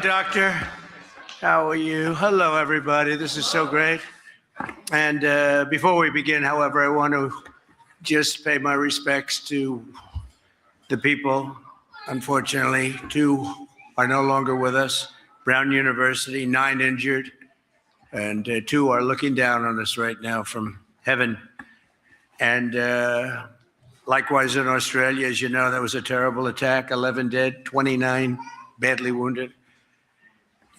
Doctor. How are you? Hello, everybody. This is so great. And before we begin, however, I want to just pay my respects to the people. Unfortunately, 2 are no longer with us. Brown University, 9 injured, and 2 are looking down on us right now from heaven. And likewise in Australia, as you know, that was a terrible attack, 11 dead, 29 badly wounded.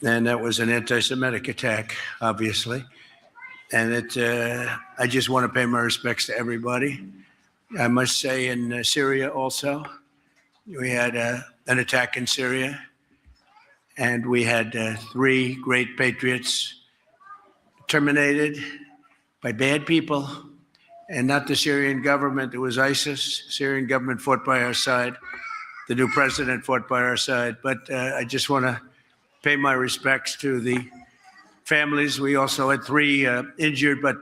And that was an anti-Semitic attack, obviously. And I just want to pay my respects to everybody. I must say in Syria also, we had an attack in Syria, and we had 3 great patriots terminated by bad people, and not the Syrian government. It was ISIS. Syrian government fought by our side. The new president fought by our side. But I just want to pay my respects to the families. We also had 3 injured, but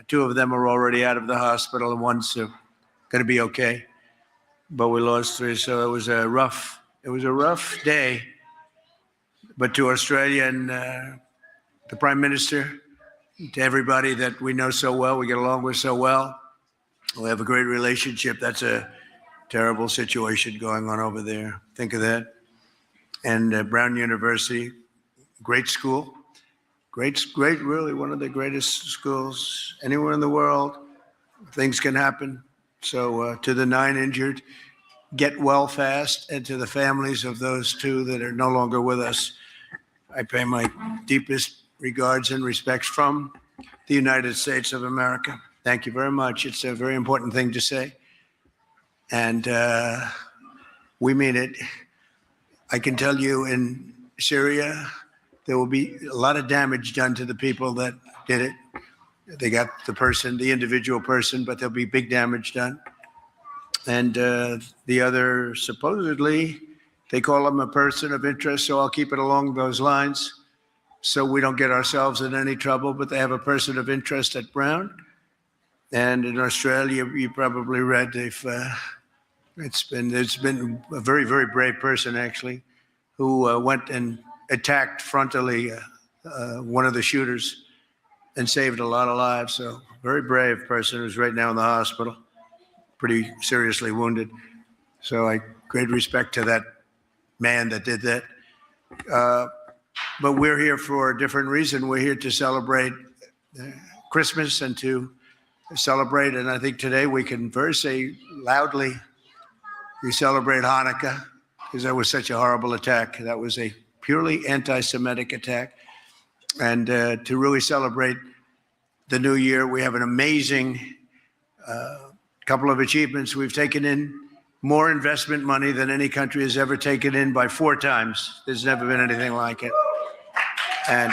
2 of them are already out of the hospital, and one's going to be okay. But we lost 3, so it was a rough day. But to Australia and the Prime Minister, to everybody that we know so well, we get along with so well, we have a great relationship. That's a terrible situation going on over there. Think of that. And Brown University, great school, great, really one of the greatest schools anywhere in the world. Things can happen. So to the 9 injured, get well fast, and to the families of those 2 that are no longer with us, I pay my deepest regards and respects from the United States of America. Thank you very much. It's a very important thing to say. And we mean it. I can tell you in Syria, there will be a lot of damage done to the people that did it. They got the individual person, but there'll be big damage done. And the other, supposedly, they call him a person of interest, so I'll keep it along those lines so we don't get ourselves in any trouble. But they have a person of interest at Brown. And in Australia, you probably read it's been a very, very brave person, actually, who went and attacked frontally one of the shooters and saved a lot of lives. So very brave person who's right now in the hospital, pretty seriously wounded. So great respect to that man that did that. But we're here for a different reason. We're here to celebrate Christmas and to celebrate. And I think today we can say loudly, we celebrate Hanukkah, because that was such a horrible attack. That was a purely anti-Semitic attack. And to really celebrate the new year, we have an amazing couple of achievements. We've taken in more investment money than any country has ever taken in by 4 times. There's never been anything like it. And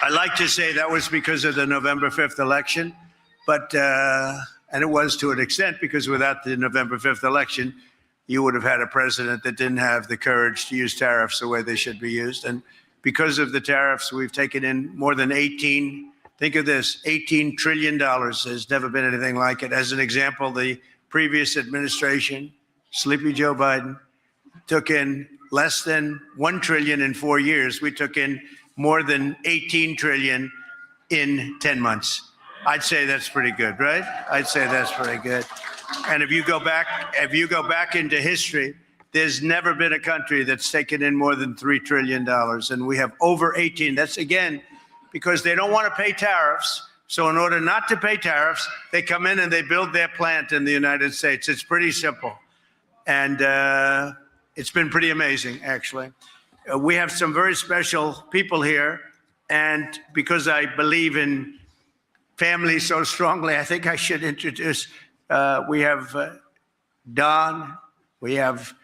I like to say that was because of the November 5th election, but and it was to an extent, because without the November 5th election, you would have had a president that didn't have the courage to use tariffs the way they should be used. And because of the tariffs, we've taken in more than think of this, $18 trillion. There's never been anything like it. As an example, the previous administration, Sleepy Joe Biden, took in less than $1 trillion in 4 years. We took in more than $18 trillion in 10 months. I'd say that's pretty good, right? I'd say that's pretty good. And if you go back into history, there's never been a country that's taken in more than $3 trillion. And we have over 18. That's, again, because they don't want to pay tariffs. So in order not to pay tariffs, they come in and they build their plant in the United States. It's pretty simple. And it's been pretty amazing, actually. We have some very special people here. And because I believe in family so strongly, I think I should introduce, we have Don, we have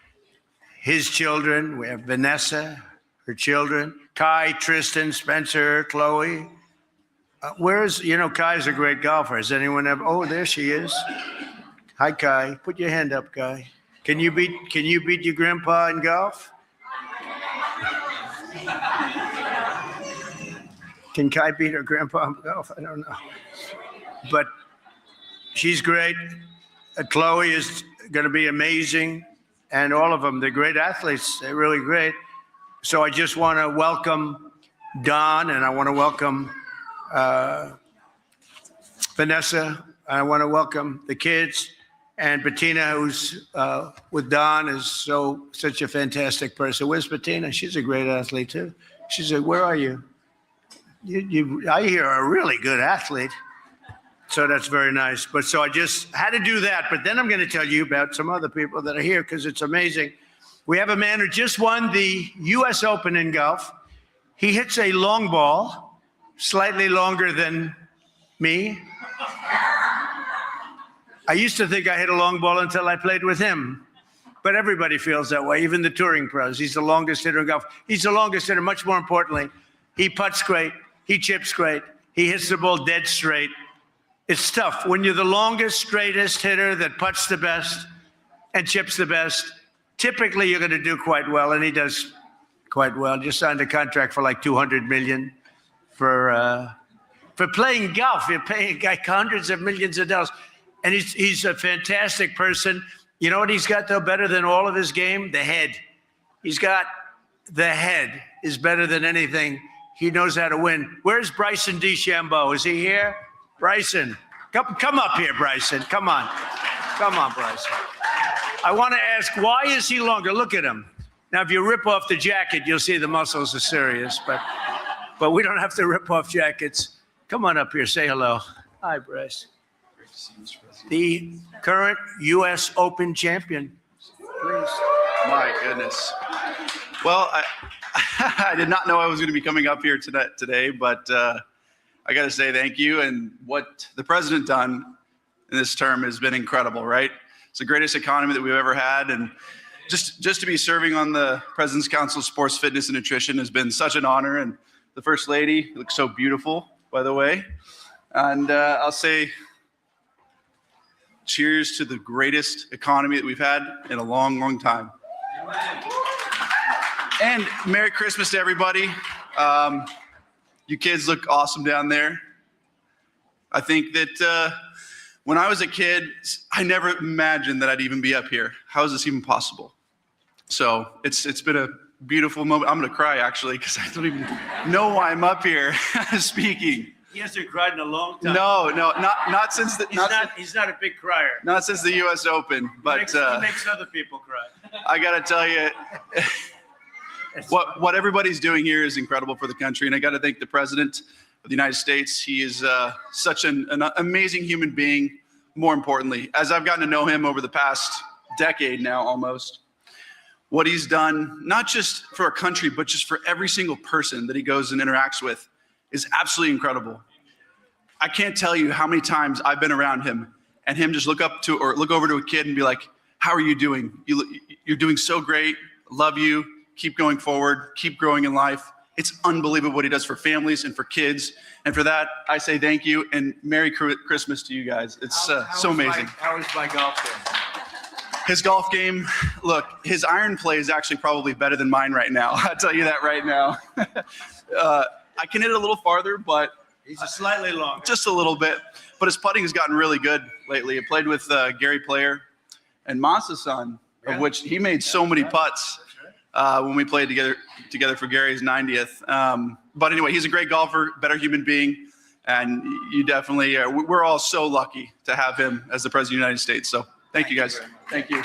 his children, we have Vanessa, her children, Kai, Tristan, Spencer, Chloe. Kai's a great golfer. Has anyone ever? Oh, there she is. Hi, Kai. Put your hand up, Kai. Can you beat your grandpa in golf? Can Kai beat her grandpa in golf? I don't know. But she's great. Chloe is going to be amazing. And all of them, they're great athletes. They're really great. So I just want to welcome Don, and I want to welcome Vanessa. I want to welcome the kids, and Bettina, who's with Don, is such a fantastic person. Where's Bettina? She's a great athlete too. She's like, where are you? I hear a really good athlete. So that's very nice. But so I just had to do that. But then I'm going to tell you about some other people that are here because it's amazing. We have a man who just won the U.S. Open in golf. He hits a long ball, slightly longer than me. I used to think I hit a long ball until I played with him. But everybody feels that way, even the touring pros. He's the longest hitter in golf. He's the longest hitter, much more importantly. He putts great. He chips great. He hits the ball dead straight. It's tough. When you're the longest, straightest hitter that putts the best and chips the best, typically you're going to do quite well, and he does quite well. Just signed a contract for like $200 million for playing golf. You're paying a guy hundreds of millions of dollars. And he's a fantastic person. You know what he's got, though, better than all of his game? The head. He's got the head is better than anything. He knows how to win. Where's Bryson DeChambeau? Is he here? Bryson, come up here, Bryson. Come on. Come on, Bryson. I want to ask, why is he longer? Look at him. Now, if you rip off the jacket, you'll see the muscles are serious, but we don't have to rip off jackets. Come on up here. Say hello. Hi, Bryce. The current U.S. Open champion. Please. My goodness. Well, I did not know I was going to be coming up here today, but I got to say thank you. And what the president done in this term has been incredible, right? It's the greatest economy that we've ever had. And just to be serving on the President's Council of Sports, Fitness, and Nutrition has been such an honor. And the First Lady looks so beautiful, by the way. And I'll say cheers to the greatest economy that we've had in a long, long time. And Merry Christmas to everybody. You kids look awesome down there. I think that when I was a kid, I never imagined that I'd even be up here. How is this even possible? So it's been a beautiful moment. I'm going to cry, actually, because I don't even know why I'm up here speaking. He hasn't cried in a long time. No, not since the. He's not a big crier. Not since the U.S. Open, but he makes other people cry. I got to tell you, what everybody's doing here is incredible for the country, and I got to thank the President of the United States. He is such an amazing human being. More importantly, as I've gotten to know him over the past decade now, almost, what he's done, not just for our country, but just for every single person that he goes and interacts with, is absolutely incredible. I can't tell you how many times I've been around him and him just look over to a kid and be like, how are you doing? You're doing so great. Love you. Keep going forward. Keep growing in life. It's unbelievable what he does for families and for kids. And for that, I say thank you and Merry Christmas to you guys. It's so amazing. How is my golf game? His golf game, look, his iron play is actually probably better than mine right now. I'll tell you that right now. I can hit it a little farther, but he's a slightly longer. Just a little bit. But his putting has gotten really good lately. I played with Gary Player and Masa's son, of which he made so many putts when we played together for Gary's 90th. But anyway, he's a great golfer, better human being, and you definitely we're all so lucky to have him as the President of the United States. So thank you guys. Thank you.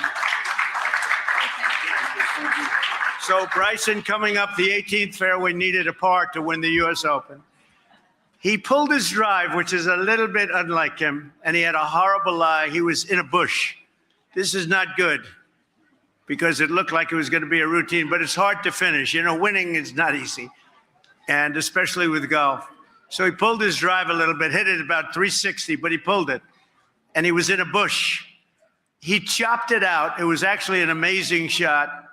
So Bryson, coming up the 18th fairway, needed a par to win the U.S. Open. He pulled his drive, which is a little bit unlike him, and he had a horrible lie. He was in a bush. This is not good because it looked like it was going to be a routine, but it's hard to finish. You know, winning is not easy, and especially with golf. So he pulled his drive a little bit, hit it about 360, but he pulled it, and he was in a bush. He chopped it out. It was actually an amazing shot.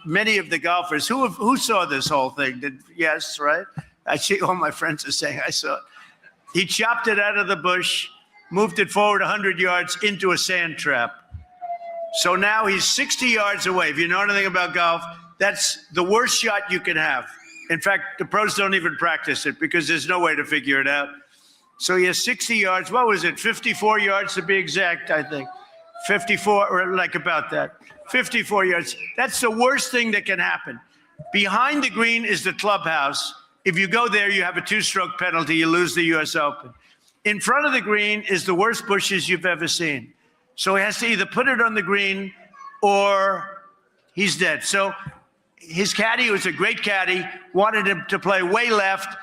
Many of the golfers who saw this whole thing yes, right? I see all my friends are saying I saw it. He chopped it out of the bush, moved it forward 100 yards into a sand trap. So now he's 60 yards away. If you know anything about golf, that's the worst shot you can have. In fact, the pros don't even practice it because there's no way to figure it out. So he has 60 yards. What was it? 54 yards to be exact, I think. 54, or like about that. 54 yards. That's the worst thing that can happen. Behind the green is the clubhouse. If you go there, you have a 2-stroke penalty. You lose the U.S. Open. In front of the green is the worst bushes you've ever seen. So he has to either put it on the green or he's dead. So his caddy, who was a great caddy, wanted him to play way left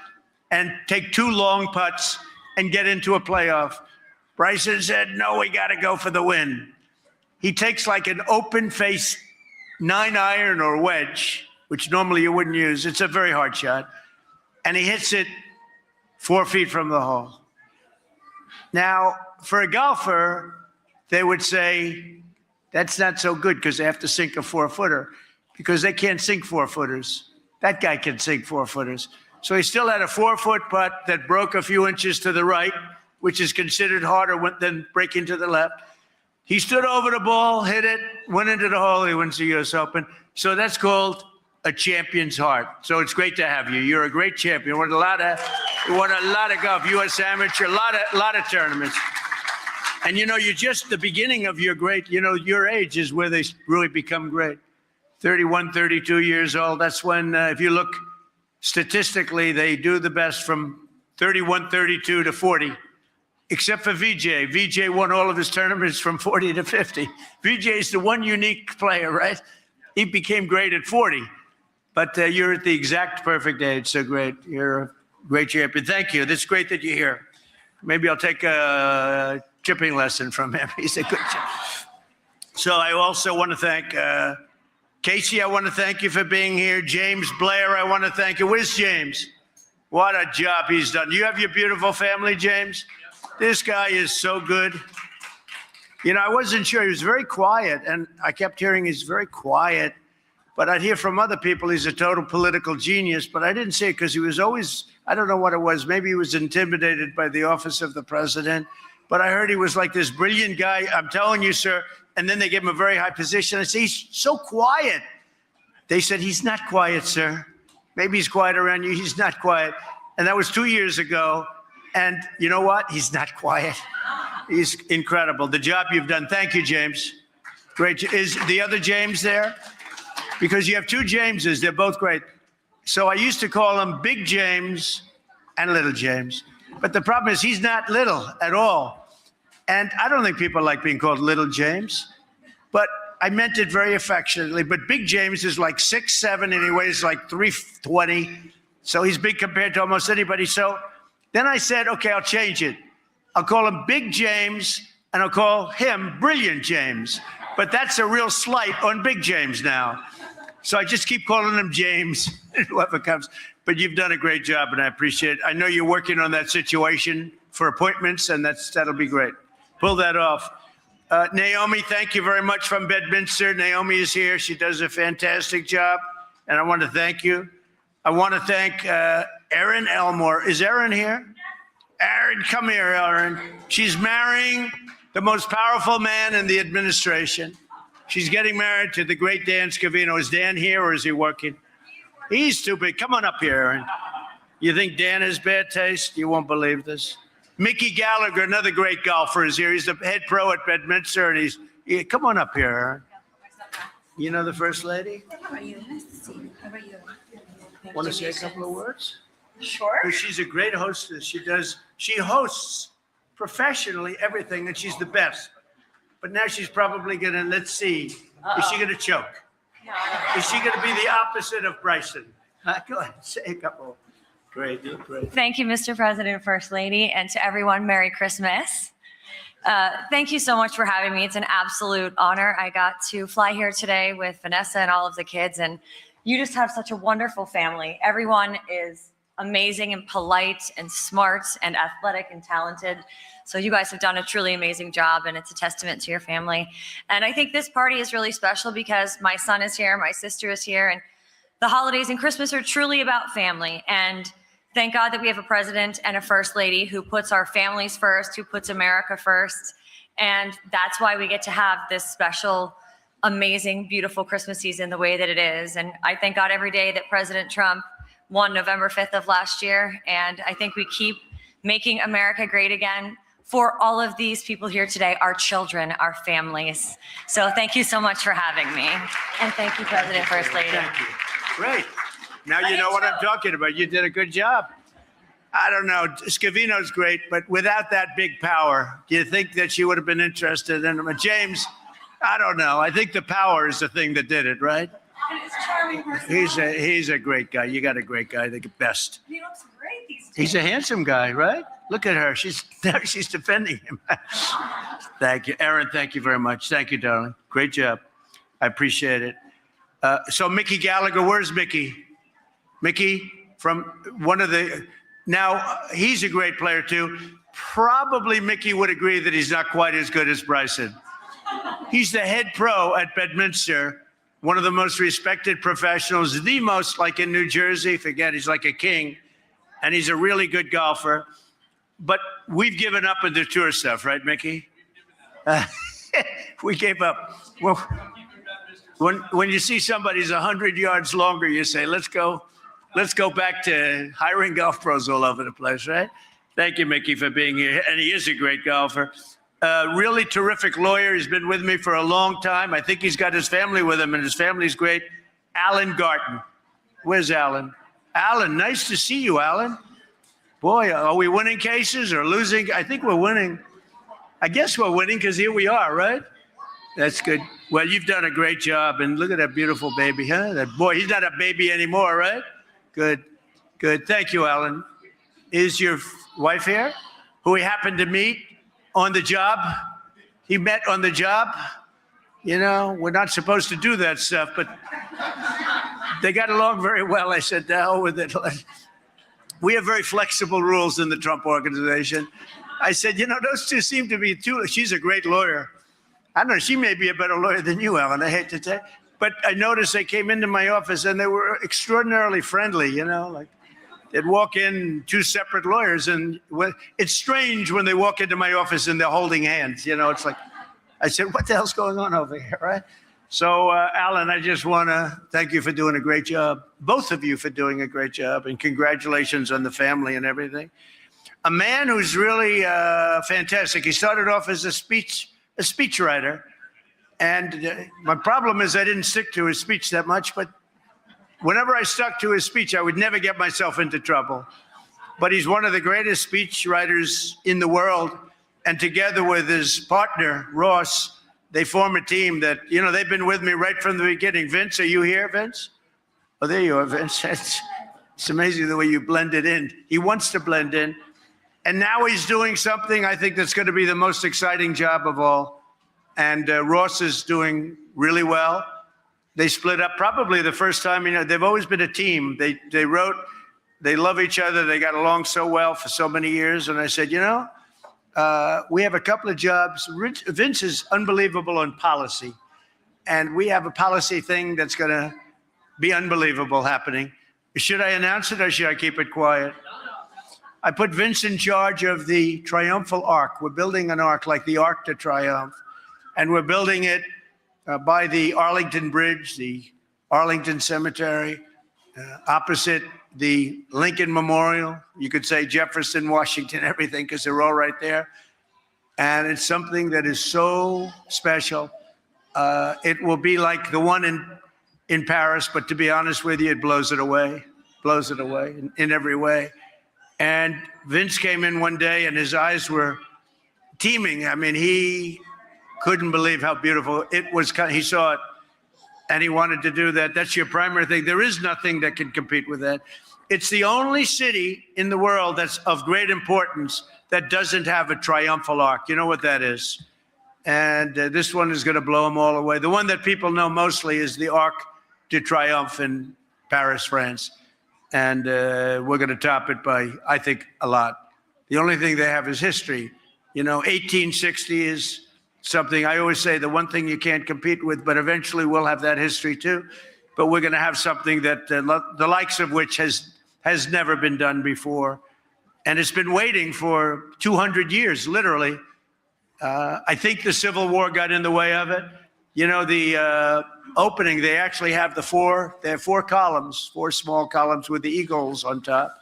and take 2 long putts and get into a playoff. Bryson said, no, we got to go for the win. He takes like an open face 9-iron or wedge, which normally you wouldn't use. It's a very hard shot. And he hits it 4 feet from the hole. Now, for a golfer, they would say, that's not so good because they have to sink a 4-footer because they can't sink 4-footers. That guy can sink 4-footers. So he still had a 4-foot putt that broke a few inches to the right, which is considered harder than breaking to the left. He stood over the ball, hit it, went into the hole. He wins the U.S. Open. So that's called a champion's heart. So it's great to have you. You're a great champion. Won a lot of golf, U.S. Amateur, a lot of tournaments. And you know, you're just the beginning of your great. You know, your age is where they really become great. 31, 32 years old. That's when, if you look statistically, they do the best from 31, 32 to 40. Except for VJ. VJ won all of his tournaments from 40 to 50. VJ is the one unique player, right? He became great at 40. But you're at the exact perfect age, so great. You're a great champion. Thank you. It's great that you're here. Maybe I'll take a chipping lesson from him. He's a good champion. So I also want to thank Casey. I want to thank you for being here. James Blair, I want to thank you. Where's James? What a job he's done. You have your beautiful family, James? This guy is so good. You know, I wasn't sure. He was very quiet, and I kept hearing he's very quiet. But I'd hear from other people he's a total political genius, but I didn't say it because he was always, I don't know what it was. Maybe he was intimidated by the office of the president. But I heard he was like this brilliant guy. I'm telling you, sir. And then they gave him a very high position. I said, he's so quiet. They said, he's not quiet, sir. Maybe he's quiet around you. He's not quiet. And that was 2 years ago. And you know what? He's not quiet. He's incredible. The job you've done. Thank you, James. Great. Is the other James there? Because you have 2 Jameses. They're both great. So I used to call him Big James and Little James. But the problem is he's not little at all. And I don't think people like being called Little James. But I meant it very affectionately. But Big James is like 6'7", and he weighs like 320. So he's big compared to almost anybody. So then I said, okay, I'll change it. I'll call him Big James, and I'll call him Brilliant James. But that's a real slight on Big James now. So I just keep calling him James, whoever comes. But you've done a great job, and I appreciate it. I know you're working on that situation for appointments, and that'll be great. Pull that off. Naomi, thank you very much from Bedminster. Naomi is here. She does a fantastic job, and I want to thank you. I want to thank Erin Elmore. Is Erin here? Erin, come here, Erin. She's marrying the most powerful man in the administration. She's getting married to the great Dan Scavino. Is Dan here or is he working? He's too big. Come on up here, Erin. You think Dan has bad taste? You won't believe this. Mickey Gallagher, another great golfer, is here. He's the head pro at Bedminster, and come on up here, Erin. You know the First Lady? How are you? Nice to see you. How are you? Want to say a couple of words? Sure. Because she's a great hostess. She hosts professionally everything, and she's the best. But now she's probably gonna, let's see, is she gonna choke? No. Is she gonna be the opposite of Bryson? Go ahead, say a couple. Great, great. Thank you, Mr. President, First Lady, and to everyone, Merry Christmas. Thank you so much for having me. It's an absolute honor. I got to fly here today with Vanessa and all of the kids, and you just have such a wonderful family. Everyone is amazing and polite and smart and athletic and talented. So you guys have done a truly amazing job, and it's a testament to your family. And I think this party is really special because my son is here, my sister is here, and the holidays and Christmas are truly about family. And thank God that we have a president and a first lady who puts our families first, who puts America first. And that's why we get to have this special, amazing, beautiful Christmas season the way that it is. And I thank God every day that President Trump won November 5th of last year. And I think we keep making America great again for all of these people here today, our children, our families. So thank you so much for having me. And thank you, President, First Lady. Thank you. Great. Now you know what I'm talking about. You did a good job. I don't know. Scavino's great, but without that big power, do you think that she would have been interested in him? And James, I don't know. I think the power is the thing that did it, right? And it's charming personality. He's a great guy. You got a great guy, the best. He looks great these days. He's a handsome guy, right? Look at her. She's defending him. Thank you. Aaron, thank you very much. Thank you, darling. Great job. I appreciate it. So Mickey Gallagher, where's Mickey? Mickey from one of the, now he's a great player too. Probably Mickey would agree that he's not quite as good as Bryson. He's the head pro at Bedminster, one of the most respected professionals, the most, like in New Jersey, forget, he's like a king, and he's a really good golfer. But we've given up on the tour stuff, right, Mickey? We gave up. Well, when you see somebody's 100 yards longer, you say, let's go back to hiring golf pros all over the place, right? Thank you, Mickey, for being here. And he is a great golfer. Really terrific lawyer. He's been with me for a long time. I think he's got his family with him, and his family's great. Alan Garton. Where's Alan? Alan, nice to see you, Alan. Boy, are we winning cases or losing? I think we're winning. I guess we're winning because here we are, right? That's good. Well, you've done a great job, and look at that beautiful baby, huh? That boy, he's not a baby anymore, right? Good, good. Thank you, Alan. Is your wife here, who we happened to meet on the job? He met on the job. You know, we're not supposed to do that stuff, but they got along very well. I said, the hell with it. We have very flexible rules in the Trump organization. I said, you know, those two seem to be too, she's a great lawyer. I don't know, she may be a better lawyer than you, Alan, I hate to say. But I noticed they came into my office and they were extraordinarily friendly, you know, like they'd walk in, two separate lawyers, and it's strange when they walk into my office and they're holding hands, you know, it's like, I said, what the hell's going on over here, right? So, Alan, I just want to thank you for doing a great job. Both of you for doing a great job, and congratulations on the family and everything. A man who's really fantastic. He started off as a speechwriter, and my problem is I didn't stick to his speech that much, but whenever I stuck to his speech, I would never get myself into trouble. But he's one of the greatest speechwriters in the world, and together with his partner, Ross, they form a team that, you know, they've been with me right from the beginning. Vince, are you here, Vince? Oh, there you are, Vince. It's amazing the way you blended in. He wants to blend in. And now he's doing something I think that's going to be the most exciting job of all. And Ross is doing really well. They split up probably the first time. You know, they've always been a team. They wrote, they love each other. They got along so well for so many years. And I said, you know, we have a couple of jobs. Vince is unbelievable on policy. And we have a policy thing that's going to be unbelievable happening. Should I announce it or should I keep it quiet? I put Vince in charge of the Triumphal Arch. We're building an arch like the Arc de Triomphe. And we're building it by the Arlington Bridge, the Arlington Cemetery, opposite the Lincoln Memorial. You could say Jefferson, Washington, everything, because they're all right there. And it's something that is so special. It will be like the one in Paris, but to be honest with you, it blows it away in every way. And Vince came in one day and his eyes were teeming. I mean, he couldn't believe how beautiful it was. He saw it and he wanted to do that. That's your primary thing. There is nothing that can compete with that. It's the only city in the world that's of great importance that doesn't have a triumphal arch. You know what that is? And this one is going to blow them all away. The one that people know mostly is the Arc de Triomphe in Paris, France. And we're going to top it by, I think, a lot. The only thing they have is history. You know, 1860 is something I always say, the one thing you can't compete with, but eventually we'll have that history too. But we're going to have something that the likes of which has never been done before. And it's been waiting for 200 years, literally. I think the Civil War got in the way of it. You know, the opening, they actually have they have four columns, four small columns with the eagles on top.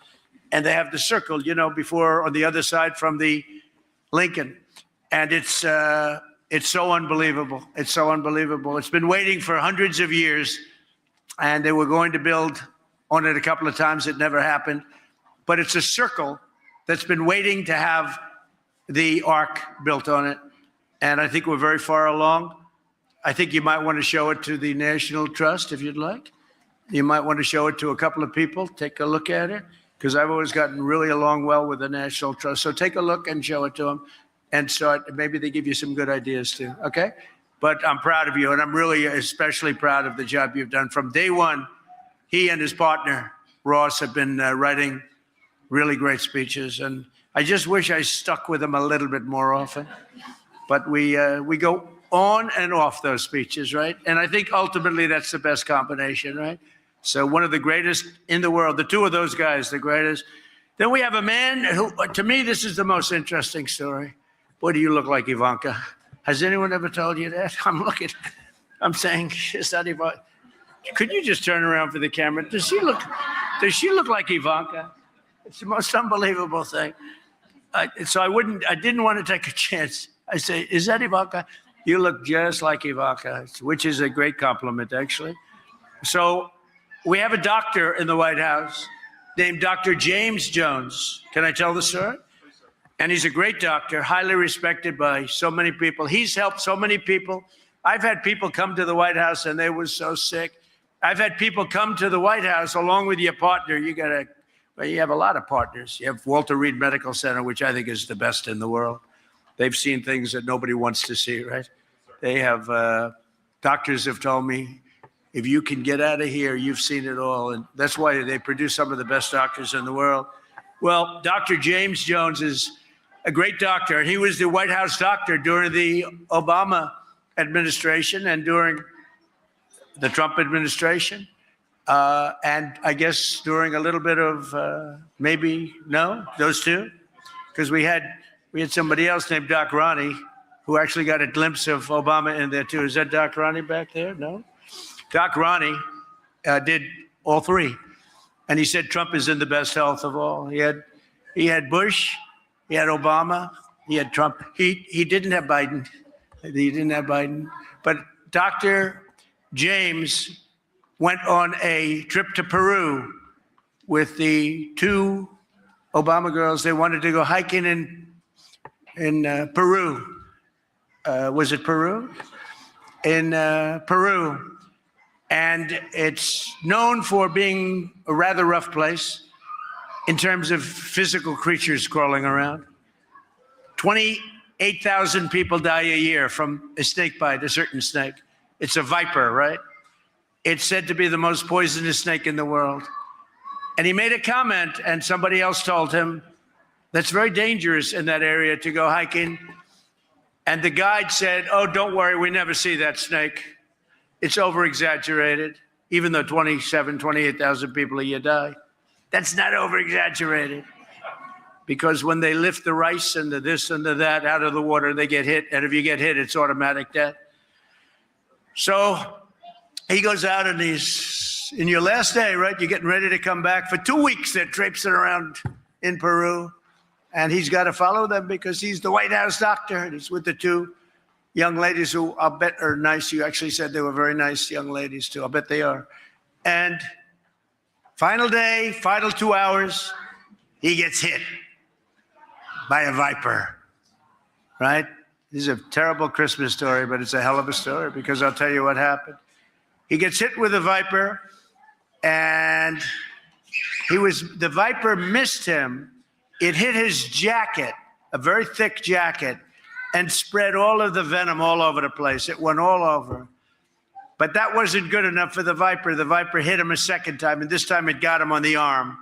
And they have the circle, you know, before on the other side from the Lincoln. And it's so unbelievable. It's so unbelievable. It's been waiting for hundreds of years. and they were going to build on it a couple of times. It never happened. But it's a circle that's been waiting to have the ark built on it. And I think we're very far along. I think you might want to show it to the National Trust if you'd like. You might want to show it to a couple of people. Take a look at it, because I've always gotten really along well with the National Trust. So take a look and show it to them and start. Maybe they give you some good ideas too, okay? But I'm proud of you, and I'm really especially proud of the job you've done. From day one, he and his partner, Ross, have been writing really great speeches, and I just wish I stuck with them a little bit more often. But we go on and off those speeches, right? And I think ultimately that's the best combination, right? So one of the greatest in the world, the two of those guys, the greatest. Then we have a man who, to me, this is the most interesting story. Boy, do you look like Ivanka. Has anyone ever told you that? I'm saying, is that Ivanka? Could you just turn around for the camera? Does she look like Ivanka? It's the most unbelievable thing. I didn't want to take a chance. I say, is that Ivanka? You look just like Ivanka, which is a great compliment, actually. So we have a doctor in the White House named Dr. James Jones. Can I tell the story? And he's a great doctor, highly respected by so many people. He's helped so many people. I've had people come to the White House and they were so sick. I've had people come to the White House along with your partner. You have a lot of partners. You have Walter Reed Medical Center, which I think is the best in the world. They've seen things that nobody wants to see, right? They have, doctors have told me, if you can get out of here, you've seen it all. And that's why they produce some of the best doctors in the world. Well, Dr. James Jones is a great doctor. He was the White House doctor during the Obama administration and during the Trump administration. And I guess during a little bit of those two, because we had somebody else named Doc Ronnie who actually got a glimpse of Obama in there too. Is that Doc Ronnie back there? No? Doc Ronnie did all three. And he said Trump is in the best health of all. He had Bush, he had Obama, he had Trump. He didn't have Biden. He didn't have Biden. But Dr. James went on a trip to Peru with the two Obama girls. They wanted to go hiking in Peru. Was it Peru? In Peru. And it's known for being a rather rough place in terms of physical creatures crawling around. 28,000 people die a year from a snake bite, a certain snake. It's a viper, right? It's said to be the most poisonous snake in the world. And he made a comment, and somebody else told him, that's very dangerous in that area to go hiking. And the guide said, oh, don't worry, we never see that snake. It's over-exaggerated, even though 28,000 people a year die. That's not over-exaggerated. Because when they lift the rice and the this and the that out of the water, they get hit. And if you get hit, it's automatic death. So he goes out and he's, in your last day, right? You're getting ready to come back. For 2 weeks, they're traipsing around in Peru. And he's got to follow them because he's the White House doctor. And he's with the two young ladies who I'll bet are nice. You actually said they were very nice young ladies, too. I'll bet they are. And final day, final 2 hours, he gets hit by a viper, right? This is a terrible Christmas story, but it's a hell of a story because I'll tell you what happened. He gets hit with a viper, and the viper missed him. It hit his jacket, a very thick jacket, and spread all of the venom all over the place. It went all over. But that wasn't good enough for the viper. The viper hit him a second time, and this time it got him on the arm.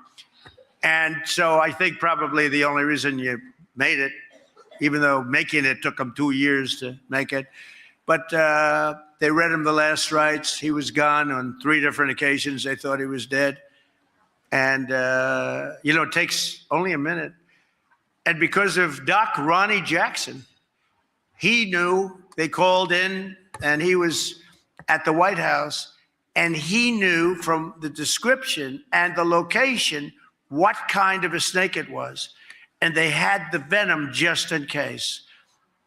And so I think probably the only reason you made it, even though making it took him 2 years to make it, but they read him the last rites. He was gone on 3 different occasions. They thought he was dead. And, it takes only a minute. And because of Doc Ronnie Jackson, he knew, they called in, and he was at the White House, and he knew from the description and the location what kind of a snake it was. And they had the venom just in case.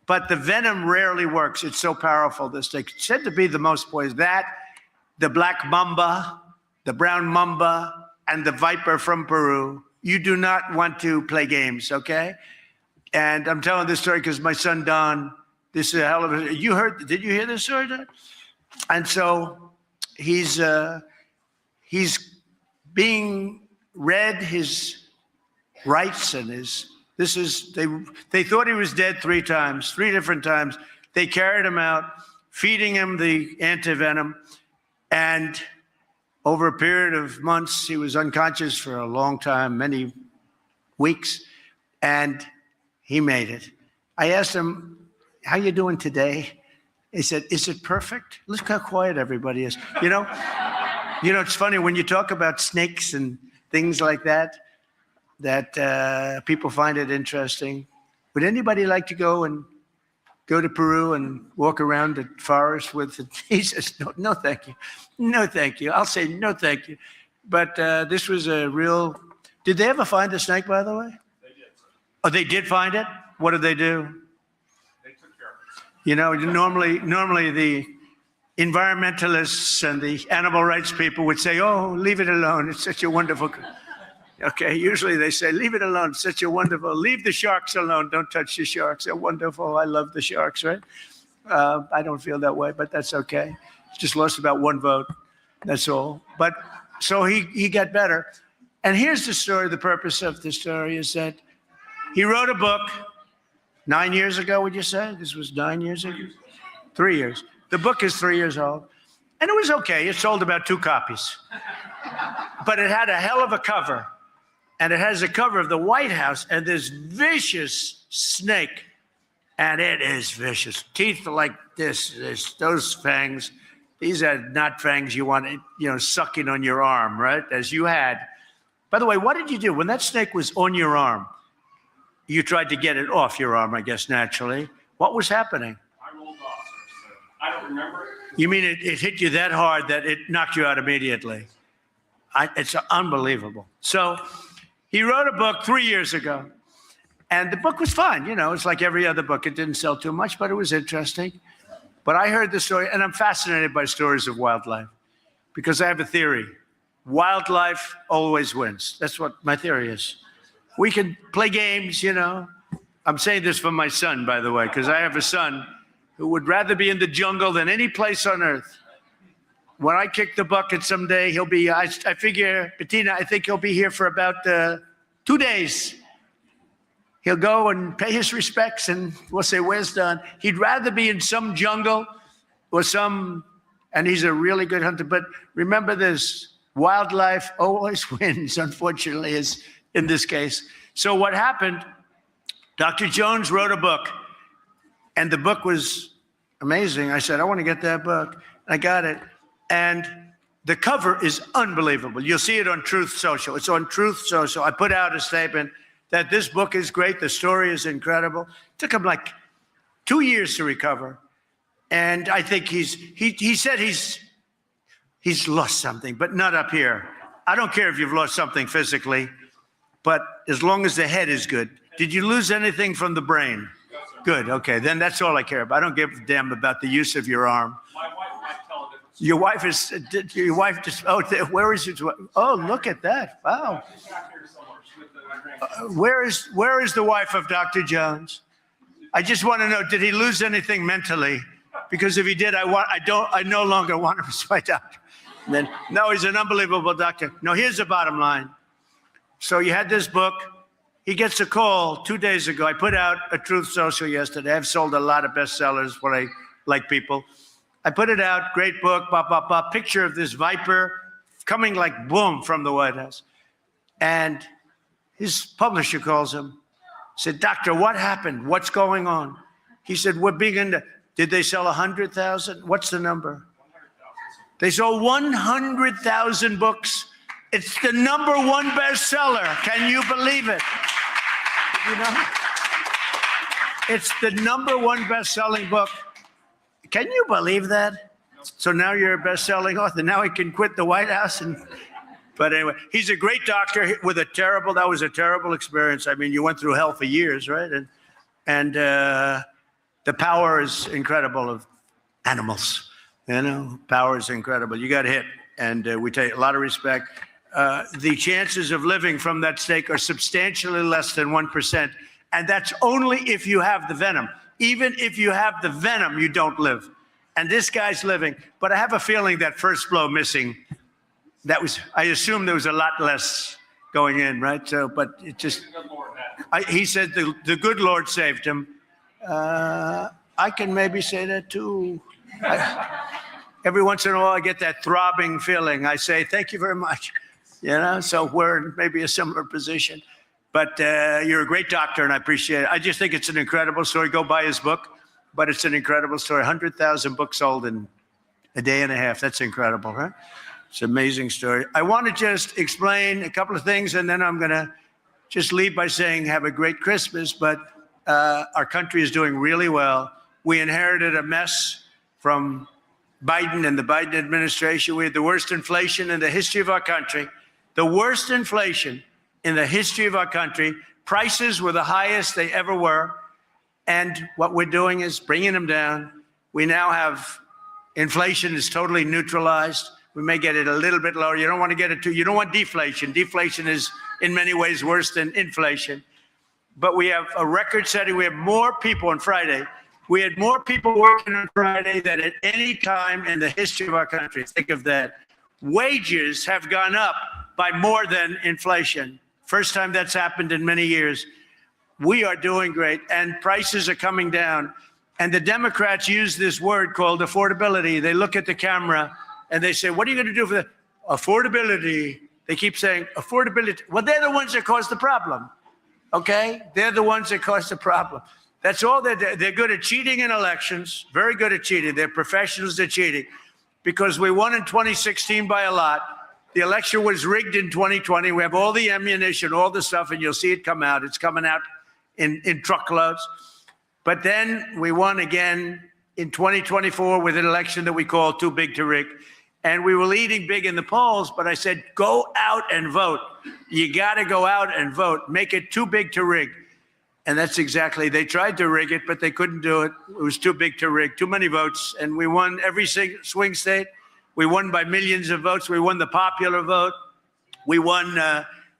But the venom rarely works. It's so powerful, this snake. It's said to be the most poison. That the black mamba, the brown mamba, and the viper from Peru. You do not want to play games, okay? And I'm telling this story because my son Don, this is a hell of a, did you hear this story, Don? And so he's being read his rights and they thought he was dead 3 times, 3 different times. They carried him out, feeding him the antivenom. And over a period of months, he was unconscious for a long time, many weeks, and he made it. I asked him, how you doing today? He said, is it perfect? Look how quiet everybody is. You know, it's funny when you talk about snakes and things like that, people find it interesting. Would anybody like to go to Peru and walk around the forest with it? He says, no, thank you. No, thank you. I'll say no, thank you. But this was a real, did they ever find the snake, by the way? They did. Oh, they did find it? What did they do? They took care of it. You know, normally the environmentalists and the animal rights people would say, oh, leave it alone. It's such a wonderful, okay, usually they say, leave it alone. It's such a wonderful, leave the sharks alone. Don't touch the sharks. They're wonderful. I love the sharks, right? I don't feel that way, but that's okay. Just lost about 1 vote. That's all. But so he got better. And here's the story. The purpose of the story is that he wrote a book 9 years ago, would you say? This was 9 years ago? 3 years. The book is 3 years old. And it was okay. It sold about 2 copies. But it had a hell of a cover. And it has a cover of the White House and this vicious snake. And it is vicious. Teeth like this, those fangs. These are not fangs you want, sucking on your arm, right? As you had. By the way, what did you do? When that snake was on your arm, you tried to get it off your arm, I guess, naturally. What was happening? I rolled off, sir. I don't remember it. You mean it hit you that hard that it knocked you out immediately? It's unbelievable. So he wrote a book 3 years ago. And the book was fine. It's like every other book. It didn't sell too much, but it was interesting. But I heard the story, and I'm fascinated by stories of wildlife because I have a theory. Wildlife always wins. That's what my theory is. We can play games, I'm saying this for my son, by the way, because I have a son who would rather be in the jungle than any place on earth. When I kick the bucket someday, he'll be, I figure, Bettina, I think he'll be here for about 2 days. He'll go and pay his respects and we'll say, where's Don? He'd rather be in some jungle or and he's a really good hunter. But remember this, wildlife always wins, unfortunately, is in this case. So what happened, Dr. Jones wrote a book and the book was amazing. I said, I want to get that book. I got it. And the cover is unbelievable. You'll see it on Truth Social. It's on Truth Social. I put out a statement that this book is great. The story is incredible. It took him like 2 years to recover. And I think he said he's lost something, but not up here. I don't care if you've lost something physically, but as long as the head is good. Did you lose anything from the brain? Yes, sir. Good, okay, then that's all I care about. I don't give a damn about the use of your arm. My wife might tell a difference. Your wife just, where is it? Oh, look at that, wow. She's back here somewhere. She's with my grandkids. Where is the wife of Dr. Jones? I just want to know, did he lose anything mentally? Because if he did, I no longer want him as my doctor. And then, no, he's an unbelievable doctor. No, here's the bottom line. So you had this book. He gets a call 2 days ago. I put out a Truth Social yesterday. I've sold a lot of bestsellers, what I like people. I put it out, great book, picture of this viper coming like boom from the White House. And his publisher calls him, said, doctor, what happened? What's going on? He said, we're big into, did they sell 100,000? What's the number? 100,000. They sold 100,000 books. It's the #1 bestseller. Can you believe it? It's the #1 best-selling book. Can you believe that? So now you're a best-selling author. Now he can quit the White House. But anyway, he's a great doctor with that was a terrible experience. I mean, you went through hell for years, right? And the power is incredible of animals. You know, power is incredible. You got hit, and we take a lot of respect. The chances of living from that stake are substantially less than 1%, and that's only if you have the venom. Even if you have the venom, you don't live. And this guy's living. But I have a feeling that first blow missing, I assume there was a lot less going in, right? So, but it just, he said the good Lord saved him. I can maybe say that too. Every once in a while, I get that throbbing feeling. I say, thank you very much. You know, so we're in maybe a similar position. But you're a great doctor, and I appreciate it. I just think it's an incredible story. Go buy his book. But it's an incredible story. 100,000 books sold in a day and a half. That's incredible, right? It's an amazing story. I want to just explain a couple of things, and then I'm going to just leave by saying have a great Christmas. But our country is doing really well. We inherited a mess from Biden and the Biden administration. We had the worst inflation in the history of our country. The worst inflation in the history of our country. Prices were the highest they ever were. And what we're doing is bringing them down. We now have inflation is totally neutralized. We may get it a little bit lower. You don't want to get it you don't want deflation. Deflation is in many ways worse than inflation. But we have a record setting. We have more people on Friday. We had more people working on Friday than at any time in the history of our country. Think of that. Wages have gone up by more than inflation. First time that's happened in many years. We are doing great, and prices are coming down. And the Democrats use this word called affordability. They look at the camera and they say, what are you going to do for the affordability? They keep saying affordability. Well, they're the ones that caused the problem, okay? They're the ones that caused the problem. That's all they're good at cheating in elections, very good at cheating. They're professionals at cheating because we won in 2016 by a lot. The election was rigged in 2020. We have all the ammunition, all the stuff, and you'll see it come out. It's coming out in truckloads. But then we won again in 2024 with an election that we call too big to rig. And we were leading big in the polls, but I said, go out and vote. You got to go out and vote. Make it too big to rig. And that's exactly, they tried to rig it, but they couldn't do it. It was too big to rig, too many votes. And we won every swing state. We won by millions of votes. We won the popular vote. We won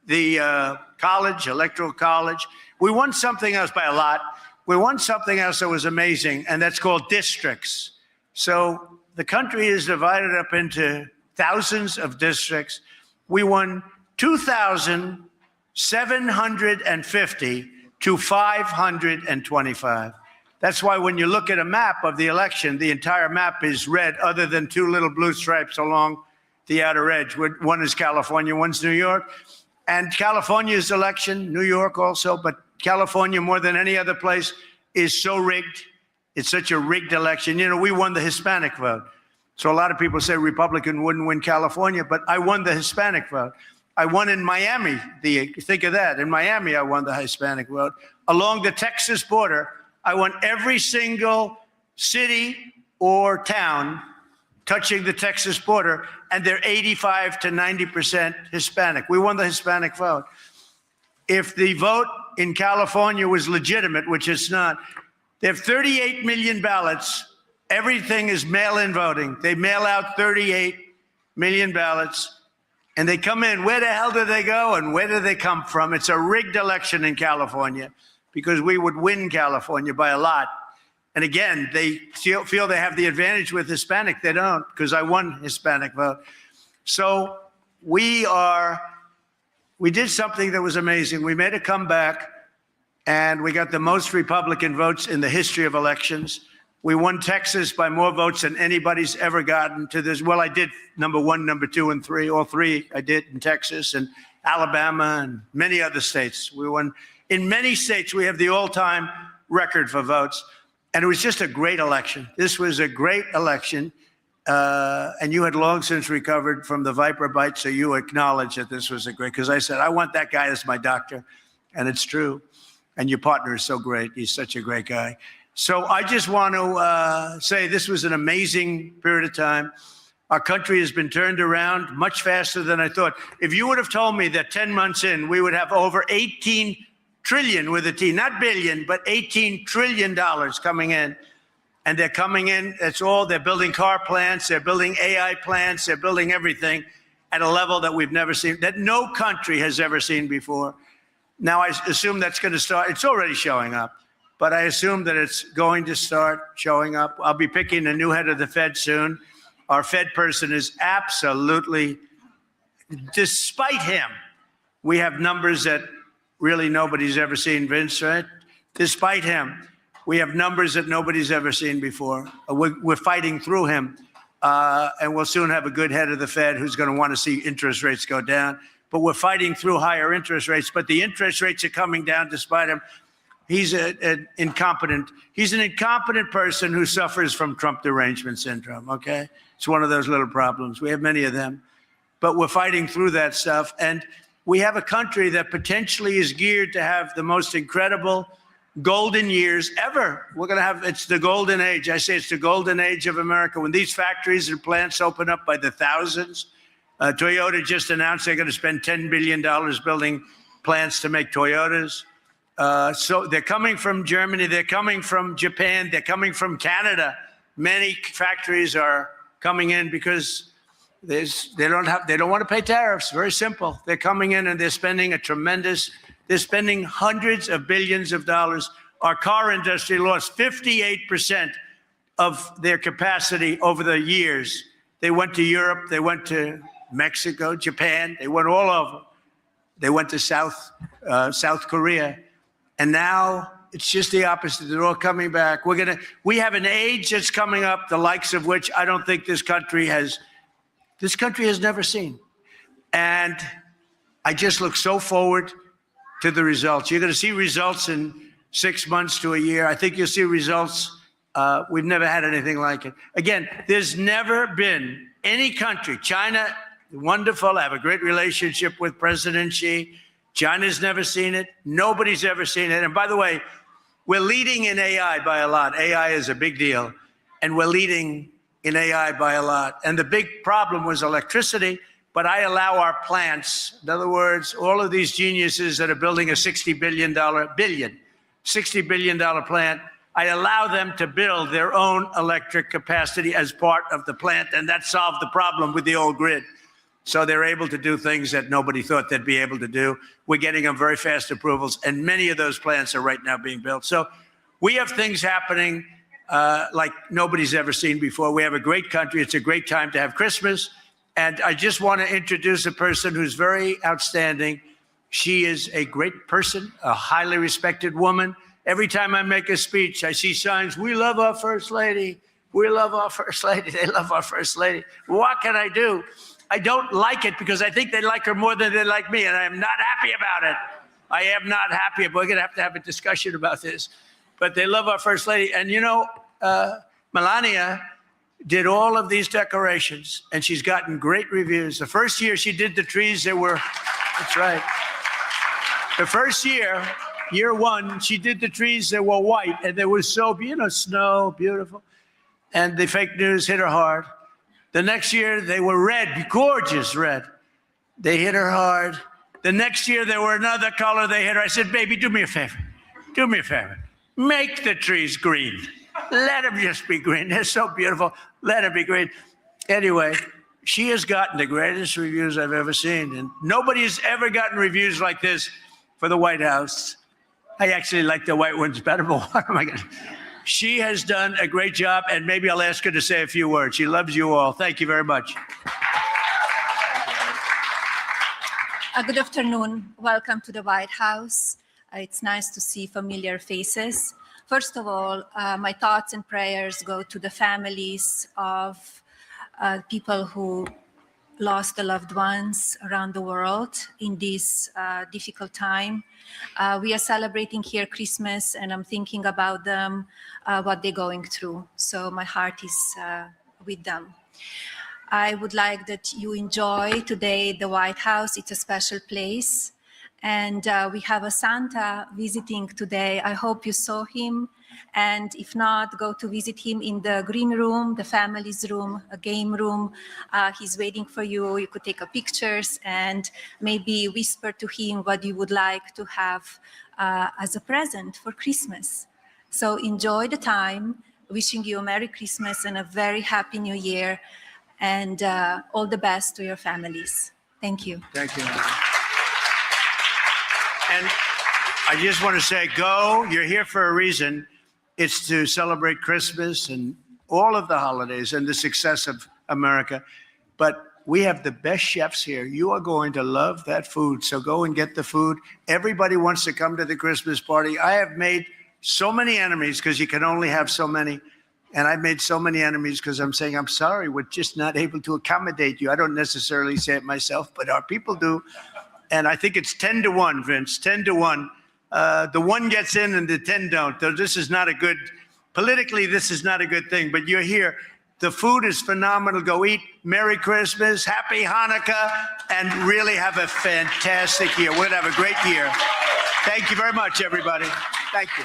the college, electoral college. We won something else by a lot. We won something else that was amazing, and that's called districts. So the country is divided up into thousands of districts. We won 2,750 to 525. That's why when you look at a map of the election, the entire map is red other than two little blue stripes along the outer edge. One is California, one's New York. And California's election, New York also, but California more than any other place is so rigged. It's such a rigged election. You know, we won the Hispanic vote. So a lot of people say Republican wouldn't win California, but I won the Hispanic vote. I won in Miami. Think of that. In Miami, I won the Hispanic vote. Along the Texas border, I won every single city or town touching the Texas border, and they're 85 to 90% Hispanic. We won the Hispanic vote. If the vote in California was legitimate, which it's not, they have 38 million ballots. Everything is mail-in voting. They mail out 38 million ballots, and they come in. Where the hell do they go, and where do they come from? It's a rigged election in California because we would win California by a lot. And again, they feel they have the advantage with Hispanic. They don't, because I won Hispanic vote. So we did something that was amazing. We made a comeback, and we got the most Republican votes in the history of elections. We won Texas by more votes than anybody's ever gotten to this. Well, I did number 1, number 2, and 3. All 3 I did in Texas and Alabama and many other states. We won. In many states, we have the all-time record for votes. And it was just a great election. This was a great election. And you had long since recovered from the viper bite, so you acknowledge that this was a great, because I said, I want that guy as my doctor. And it's true. And your partner is so great. He's such a great guy. So I just want to say this was an amazing period of time. Our country has been turned around much faster than I thought. If you would have told me that 10 months in, we would have over 18 trillion with a T, not billion, but $18 trillion coming in. And they're coming in, that's all, they're building car plants, they're building AI plants, they're building everything at a level that we've never seen, that no country has ever seen before. Now, I assume that's going to start, it's already showing up, but I assume that it's going to start showing up. I'll be picking a new head of the Fed soon. Our Fed person is absolutely, despite him, we have numbers that really nobody's ever seen, Vince, right? Despite him, we have numbers that nobody's ever seen before. We're fighting through him, and we'll soon have a good head of the Fed who's going to want to see interest rates go down. But we're fighting through higher interest rates, but the interest rates are coming down despite him. He's an incompetent person who suffers from Trump derangement syndrome, okay? It's one of those little problems. We have many of them, but we're fighting through that stuff. And we have a country that potentially is geared to have the most incredible golden years ever. We're going to have, it's the golden age. I say it's the golden age of America. When these factories and plants open up by the thousands, Toyota just announced they're going to spend $10 billion building plants to make Toyotas. So they're coming from Germany, they're coming from Japan, they're coming from Canada. Many factories are coming in because they don't want to pay tariffs. Very simple. They're coming in and they're spending they're spending hundreds of billions of dollars. Our car industry lost 58% of their capacity over the years. They went to Europe, they went to Mexico, Japan, they went all over. They went to South Korea. And now it's just the opposite. They're all coming back. We have an age that's coming up, the likes of which I don't think this country has never seen. And I just look so forward to the results. You're going to see results in 6 months to a year. I think you'll see results. We've never had anything like it. Again, there's never been any country, China, wonderful. I have a great relationship with President Xi. China's never seen it. Nobody's ever seen it. And by the way, we're leading in AI by a lot. AI is a big deal. And we're leading in AI by a lot. And the big problem was electricity. But I allow our plants, in other words, all of these geniuses that are building a $60 billion plant, I allow them to build their own electric capacity as part of the plant. And that solved the problem with the old grid. So they're able to do things that nobody thought they'd be able to do. We're getting them very fast approvals, and many of those plants are right now being built. So we have things happening like nobody's ever seen before. We have a great country. It's a great time to have Christmas. And I just want to introduce a person who's very outstanding. She is a great person, a highly respected woman. Every time I make a speech, I see signs, "We love our First Lady. We love our First Lady. They love our First Lady." What can I do? I don't like it because I think they like her more than they like me, and I am not happy about it. I am not happy. We're going to have a discussion about this. But they love our First Lady. And you know, Melania did all of these decorations, and she's gotten great reviews. The first year she did the trees, that's right. The first year one, she did the trees that were white, and they were so, snow, beautiful. And the fake news hit her hard. The next year, they were red, gorgeous red. They hit her hard. The next year, they were another color. They hit her. I said, "Baby, do me a favor. Do me a favor. Make the trees green. Let them just be green. They're so beautiful. Let them be green." Anyway, she has gotten the greatest reviews I've ever seen. And nobody has ever gotten reviews like this for the White House. I actually like the white ones better, but what am I going to... She has done a great job, and maybe I'll ask her to say a few words. She loves you all. Thank you very much. Good afternoon. Welcome to the White House. It's nice to see familiar faces. First of all, my thoughts and prayers go to the families of people who lost their loved ones around the world in this difficult time. We are celebrating here Christmas, and I'm thinking about them, what they're going through. So my heart is with them. I would like that you enjoy today the White House. It's a special place. And we have a Santa visiting today. I hope you saw him. And if not, go to visit him in the green room, the family's room, a game room. He's waiting for you. You could take pictures and maybe whisper to him what you would like to have as a present for Christmas. So enjoy the time. wishing you a Merry Christmas and a very Happy New Year, and all the best to your families. Thank you. Thank you. And I just want to say, go. You're here for a reason. It's to celebrate Christmas and all of the holidays and the success of America. But we have the best chefs here. You are going to love that food. So go and get the food. Everybody wants to come to the Christmas party. I have made so many enemies because you can only have so many. And I've made so many enemies because I'm saying, I'm sorry, we're just not able to accommodate you. I don't necessarily say it myself, but our people do. And I think it's 10-1, Vince, 10-1. The 1 gets in and the 10 don't. This is not a good, politically, this is not a good thing, but you're here. The food is phenomenal. Go eat. Merry Christmas, Happy Hanukkah, and really have a fantastic year. We're going to have a great year. Thank you very much, everybody. Thank you.